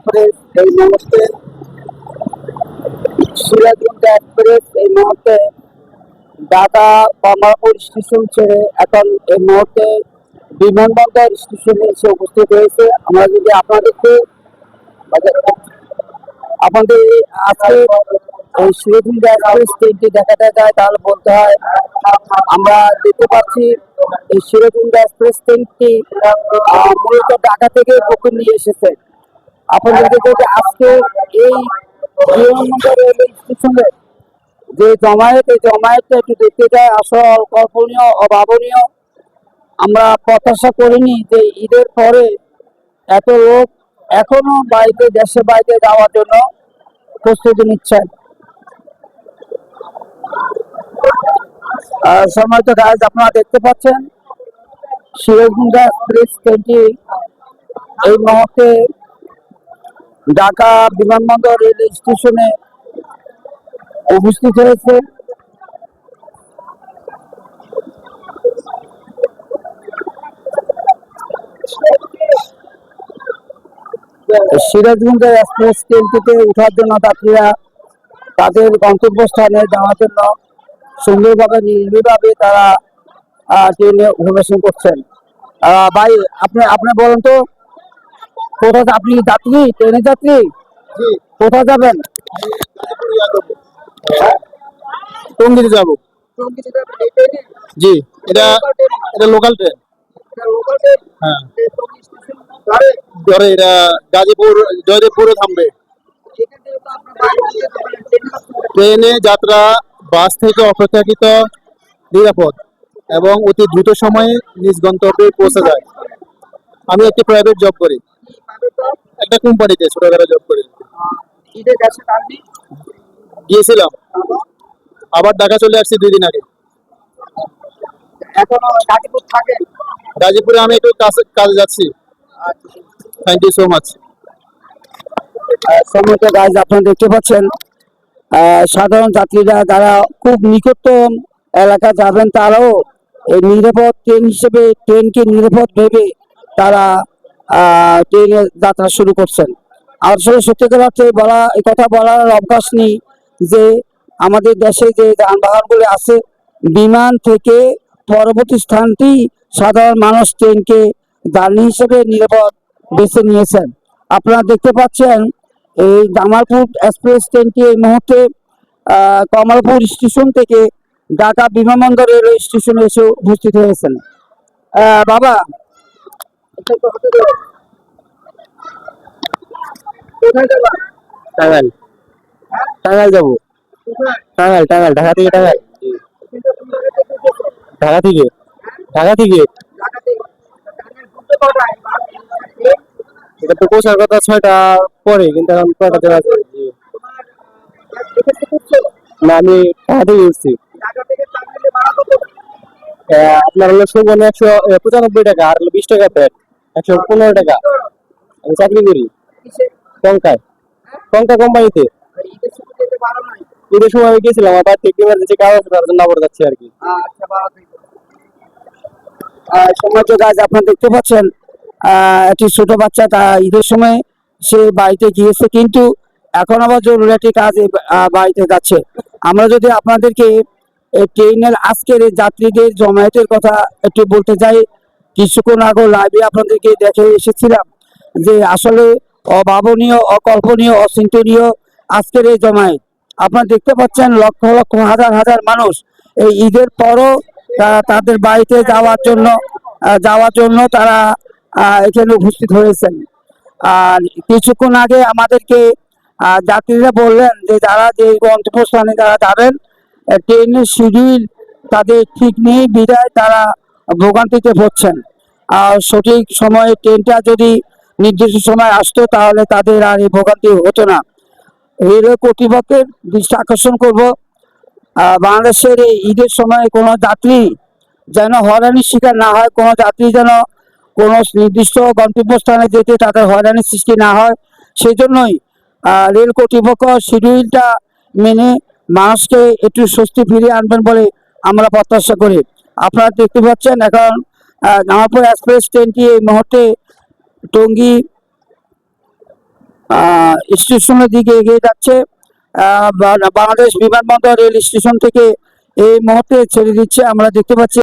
Express এই মুহূর্তে, Sirajganj express এই মুহূর্তে ঢাকা কমলাপুর স্টেশন ছেড়ে এখন এই মুহূর্তে বিমানবন্দর স্টেশনে এসে উপস্থিত হয়েছে। আমরা যদি আপনাদেরকে আপনাদের আজকে এই সিরাজগঞ্জ এক্সপ্রেস ট্রেনটি দেখাতে যায় তাহলে বলতে হয় আমরা দেখতে পাচ্ছি এই সিরাজগঞ্জ এক্সপ্রেস ট্রেনটি মূলত ঢাকা থেকে বুকিং নিয়ে এসেছে। আপনাদেরকে যদি আজকে এই বিমানবন্দর রেলওয়ে স্টেশনে যে জমায়েত, এই জমায়েতটা একটু দেখতে যায়, আসলে অকল্পনীয়, অভাবনীয়। আমরা প্রত্যাশা করিনি যে ঈদের পরে এত লোক এখনো বাড়িতে, দেশে বাইরে যাওয়ার জন্য প্রস্তুতি নিচ্ছেন। সম্মানিত গাইজ, আপনারা দেখতে পাচ্ছেন সিরাজগঞ্জ এক্সপ্রেস ট্রেনটি এই মুহূর্তে ঢাকা বিমানবন্দর রেল স্টেশনে উপস্থিত হয়েছে। সিরাজগঞ্জ এক্সপ্রেস ট্রেনটিতে ওঠার জন্য যাত্রীরা তাদের গন্তব্যস্থানে যাওয়ার জন্য সুন্দরভাবে নির্বিঘ্নভাবে তারা ট্রেনে অভিবেশন করছেন। ভাই, আপনি বলেন তো, কোথায় আপনি যাত্রী, ট্রেনের যাত্রী? কোথায় যাবেন? টঙ্গীতে যাব। জি, এটা এটা লোকাল ট্রেন। হ্যাঁ, ধরে এটা গাজীপুর জয়দেবপুরে থামবে। ট্রেনে যাত্রা বাস থেকে অপেক্ষাকৃত নিরাপদ এবং অতি দ্রুত সময়ে নিজ গন্তব্যে পৌঁছে যায়। আমি একটি প্রাইভেট জব করি, একটা কোম্পানিতে ছোটখাটো জব করি। গিয়েছিলাম, আবার ঢাকা চলে আসছি 2 দিন আগে। এখনো গাজীপুর থাকেন? গাজীপুরে আমি একটু কাজে যাচ্ছি। Thank you so much. সম্মানিত গাইজ, আপনারা দেখতে পাচ্ছেন সাধারণ যাত্রীরা যারা খুব নিকটতম এলাকা যাবেন তারাও এই নিরাপদ ট্রেন হিসেবে, ট্রেনকে নিরাপদ ভেবে তারা ট্রেনে যাত্রা শুরু করছেন। আসলে সত্যিকার অর্থে বলা, এই কথা বলার অবকাশ নেই যে আমাদের দেশে যে যানবাহনগুলি আছে, বিমান থেকে পরবর্তী স্থানটি সাধারণ মানুষ ট্রেনকে জার্নি হিসেবে নিরাপদ বেছে নিয়েছেন। আপনারা দেখতে পাচ্ছেন এই জামালপুর এক্সপ্রেস ট্রেনটি এই মুহূর্তে কমলাপুর স্টেশন থেকে ঢাকা বিমানবন্দর রেলওয়ে স্টেশনে এসে উপস্থিত হয়েছেন। বাবা, কোথায় যাবা? টাঙ্গাইল। টাঙ্গাইল যাবো। টাঙ্গাইল, টাঙ্গাইল, ঢাকা থেকে টাঙ্গাইল। ঢাকা থেকে, ঢাকা থেকে। এটা তো পৌঁছার কথা 6টা পরে, কিন্তু এখন 6টাতে আছে। না, আমি ঢাকা থেকে এসেছি। আপনার হলো সুবর্ণ 195 টাকা, আর হলো 20 টাকা প্যাট, 115 টাকা। আমি চাকরি করি কঙ্কায়, কঙ্কা কোম্পানিতে। ঈদের সময় আমি গেছিলাম, আমার বাড়িতে একটু ইমার্জেন্সি কাজ আছে, তার জন্য আবার যাচ্ছি আর কি। সম্মানিত গাইজ, আপনারা দেখতে পাচ্ছেন একটি ছোট বাচ্চা তা ঈদের সময় সে বাড়িতে গিয়েছে, কিন্তু এখন আবার জরুরি একটি কাজে বাড়িতে যাচ্ছে। আমরা যদি আপনাদেরকে ট্রেনের আজকের এই যাত্রীদের জমায়েতের কথা একটু বলতে চাই, কিছুক্ষণ আগে লাইভে আপনাদেরকে দেখে এসেছিলাম যে আসলে অভাবনীয়, অকল্পনীয়, অচিন্তনীয় আজকের এই জমায়েত। আপনারা দেখতে পাচ্ছেন লক্ষ লক্ষ, হাজার হাজার মানুষ এই ঈদের পরও তাদের বাড়িতে যাওয়ার জন্য তারা এখানে উপস্থিত হয়েছেন। আর কিছুক্ষণ আগে আমাদেরকে যাত্রীরা বললেন যে যারা যে গন্তব্যস্থানে যারা যাবেন, ট্রেনের শিডিউল তাদের ঠিক নেই, বিদায় তারা ভোগান্তিতে ভুগছেন। আর সঠিক সময়ে ট্রেনটা যদি নির্দিষ্ট সময় আসতো তাহলে তাদের আর এই ভোগান্তি হতো না। রেলওয়ে কর্তৃপক্ষের দৃষ্টি আকর্ষণ করব, বাংলাদেশের এই ঈদের সময় কোনো যাত্রী যেন হয়রানির শিকার না হয়, কোনো যাত্রী যেন কোনো নির্দিষ্ট গন্তব্যস্থানে যেতে তাদের হয়রানির সৃষ্টি না হয়, সেই জন্যই রেল কর্তৃপক্ষ শিডিউলটা মেনে মানুষকে একটু স্বস্তি ফিরিয়ে আনবেন বলে আমরা প্রত্যাশা করি। আপনারা দেখতে পাচ্ছেন এখন জামালপুর এক্সপ্রেস ট্রেনটি এই মুহূর্তে টঙ্গী স্টেশনের দিকে এগিয়ে যাচ্ছে। বাংলাদেশ বিমানবন্দর রেল স্টেশন থেকে এই মুহূর্তে ছেড়ে দিচ্ছে, আমরা দেখতে পাচ্ছি।